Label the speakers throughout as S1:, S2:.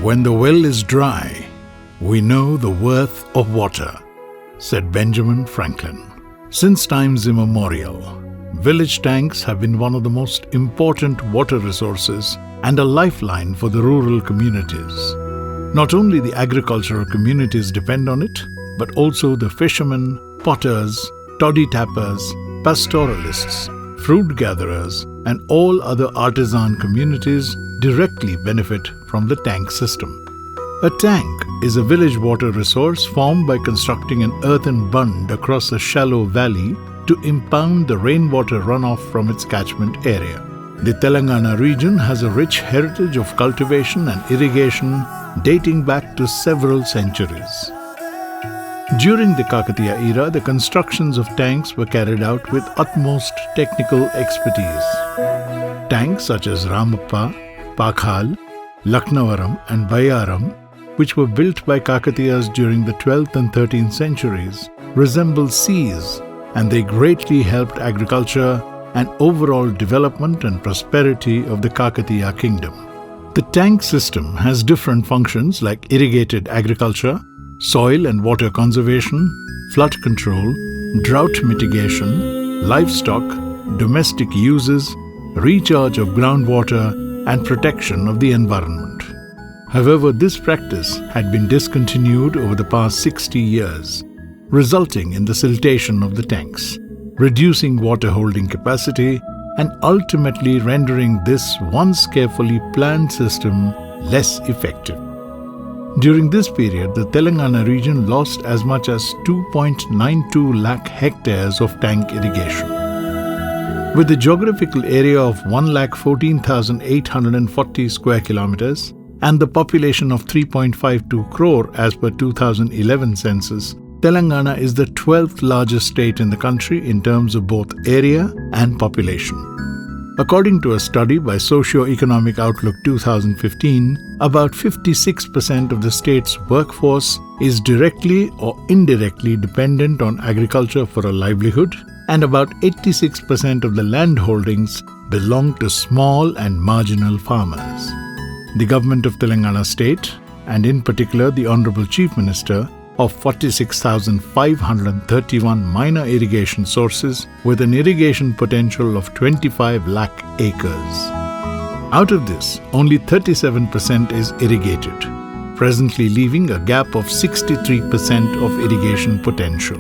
S1: "When the well is dry, we know the worth of water," said Benjamin Franklin. Since times immemorial, village tanks have been one of the most important water resources and a lifeline for the rural communities. Not only the agricultural communities depend on it, but also the fishermen, potters, toddy tappers, pastoralists, fruit gatherers, and all other artisan communities directly benefit from the tank system. A tank is a village water resource formed by constructing an earthen bund across a shallow valley to impound the rainwater runoff from its catchment area. The Telangana region has a rich heritage of cultivation and irrigation dating back to several centuries. During the Kakatiya era, the constructions of tanks were carried out with utmost technical expertise. Tanks such as Ramappa, Pakhal, Laknavaram and Bayaram, which were built by Kakatiyas during the 12th and 13th centuries, resemble seas, and they greatly helped agriculture and overall development and prosperity of the Kakatiya kingdom. The tank system has different functions like irrigated agriculture, soil and water conservation, flood control, drought mitigation, livestock, domestic uses, recharge of groundwater, and protection of the environment. However, this practice had been discontinued over the past 60 years, resulting in the siltation of the tanks, reducing water holding capacity, and ultimately rendering this once carefully planned system less effective. During this period, the Telangana region lost as much as 2.92 lakh hectares of tank irrigation. With a geographical area of 1,14,840 square kilometers and the population of 3.52 crore as per 2011 census, Telangana is the 12th largest state in the country in terms of both area and population. According to a study by Socio-Economic Outlook 2015, about 56% of the state's workforce is directly or indirectly dependent on agriculture for a livelihood, and about 86% of the land holdings belong to small and marginal farmers. The government of Telangana state, and in particular the Honorable Chief Minister, of 46,531 minor irrigation sources with an irrigation potential of 25 lakh acres. Out of this, only 37% is irrigated, presently leaving a gap of 63% of irrigation potential.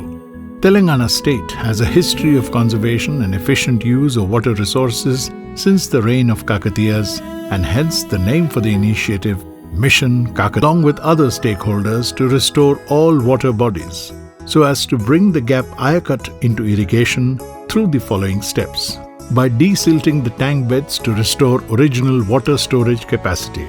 S1: Telangana state has a history of conservation and efficient use of water resources since the reign of Kakatiyas, and hence the name for the initiative, Mission Kakatiya, along with other stakeholders to restore all water bodies, so as to bring the gap Ayacut into irrigation through the following steps. By desilting the tank beds to restore original water storage capacity.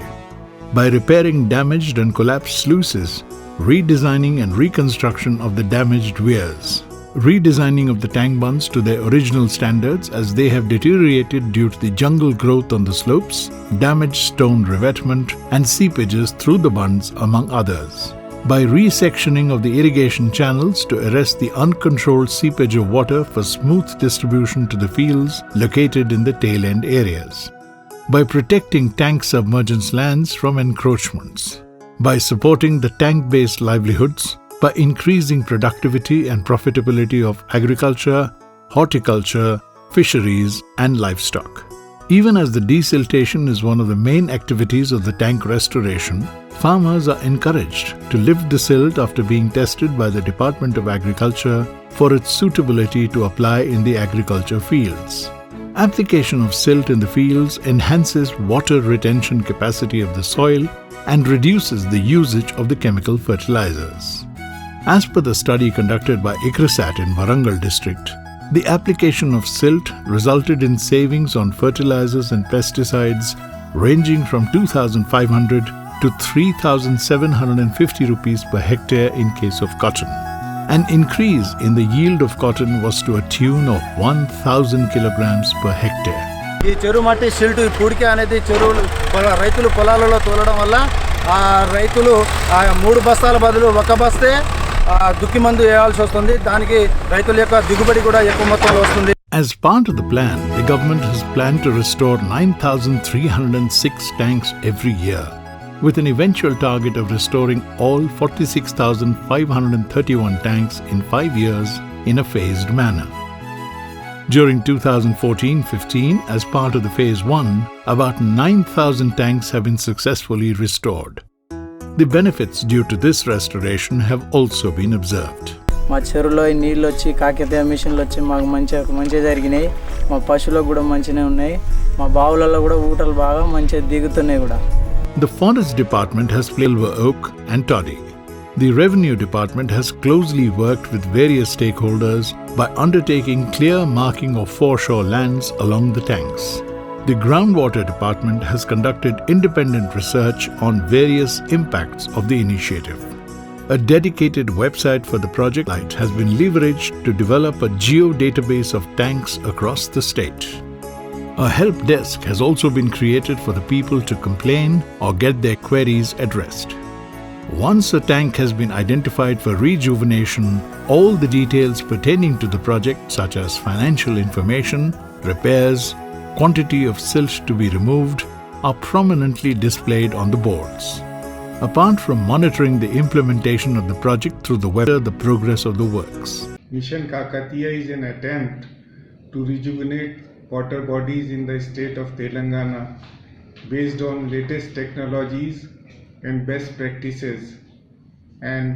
S1: By repairing damaged and collapsed sluices, redesigning and reconstruction of the damaged weirs. Redesigning of the tank bunds to their original standards as they have deteriorated due to the jungle growth on the slopes, damaged stone revetment, and seepages through the bunds, among others. By resectioning of the irrigation channels to arrest the uncontrolled seepage of water for smooth distribution to the fields located in the tail end areas. By protecting tank submergence lands from encroachments. By supporting the tank-based livelihoods, by increasing productivity and profitability of agriculture, horticulture, fisheries, and livestock. Even as the desiltation is one of the main activities of the tank restoration, farmers are encouraged to lift the silt after being tested by the Department of Agriculture for its suitability to apply in the agriculture fields. Application of silt in the fields enhances water retention capacity of the soil and reduces the usage of the chemical fertilizers. As per the study conducted by ICRISAT in Warangal district, the application of silt resulted in savings on fertilizers and pesticides ranging from 2,500 to 3,750 rupees per hectare in case of cotton. An increase in the yield of cotton was to a tune of 1,000 kilograms per hectare.
S2: ఈ చెరువు మట్టి silt పూడిక అనేది చెరువులు రైతులు పొలాలలో తోలడం వల్ల ఆ రైతులు ఆ 3 బస్తాల బదులు ఒక బస్తే దుక్కి మందు వేయాల్సి వస్తుంది. దానికి రైతుల యొక్క దిగుబడి కూడా ఎక్కువ మొత్తంలో వస్తుంది.
S1: As part of the plan, the government has planned to restore 9,306 tanks every year. with an eventual target of restoring all 46,531 tanks in 5 years in a phased manner. During 2014-15, as part of the Phase 1, about 9,000 tanks have been successfully restored. The benefits due to this restoration have also been observed.
S3: మా చెరువులో నీళ్ళు వచ్చి కాకతీయ మిషన్లు వచ్చి మాకు మంచిగా జరిగినాయి. మా పశువులకు కూడా మంచిగానే ఉన్నాయి. మా బావులలో కూడా ఊటలు బాగా మంచిగా దిగుతున్నాయి కూడా.
S1: The Forest Department has played silver oak and toddy. The Revenue Department has closely worked with various stakeholders by undertaking clear marking of foreshore lands along the tanks. The Groundwater Department has conducted independent research on various impacts of the initiative. A dedicated website for the project has been leveraged to develop a geo-database of tanks across the state. A help desk has also been created for the people to complain or get their queries addressed. Once a tank has been identified for rejuvenation, all the details pertaining to the project, such as financial information, repairs, quantity of silt to be removed, are prominently displayed on the boards. Apart from monitoring the implementation of the project through the web, the progress of the works.
S4: Mission Kakatiya is an attempt to rejuvenate water bodies in the state of Telangana based on latest technologies and best practices, and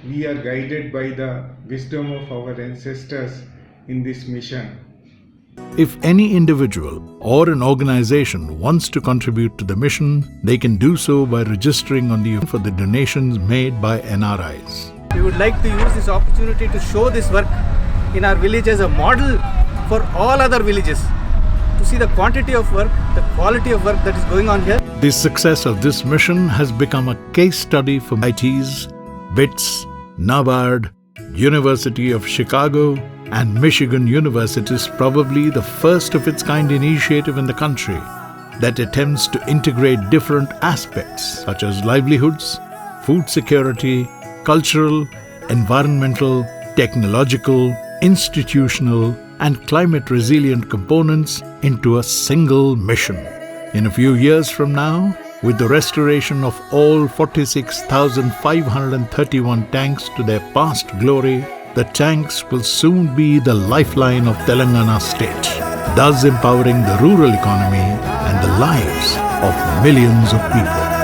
S4: we are guided by the wisdom of our ancestors in this mission.
S1: If any individual or an organization wants to contribute to the mission, they can do so by registering on for the donations made by NRIs.
S5: We would like to use this opportunity to show this work in our village as a model for all other villages, to see the quantity of work, the quality of work that is going on here.
S1: The success of this mission has become a case study for ITs, BITS, NABARD, University of Chicago, and Michigan University is probably the first of its kind initiative in the country that attempts to integrate different aspects such as livelihoods, food security, cultural, environmental, technological, institutional, and climate resilient components into a single mission. In a few years from now, with the restoration of all 46,531 tanks to their past glory, the tanks will soon be the lifeline of Telangana state, thus empowering the rural economy and the lives of millions of people.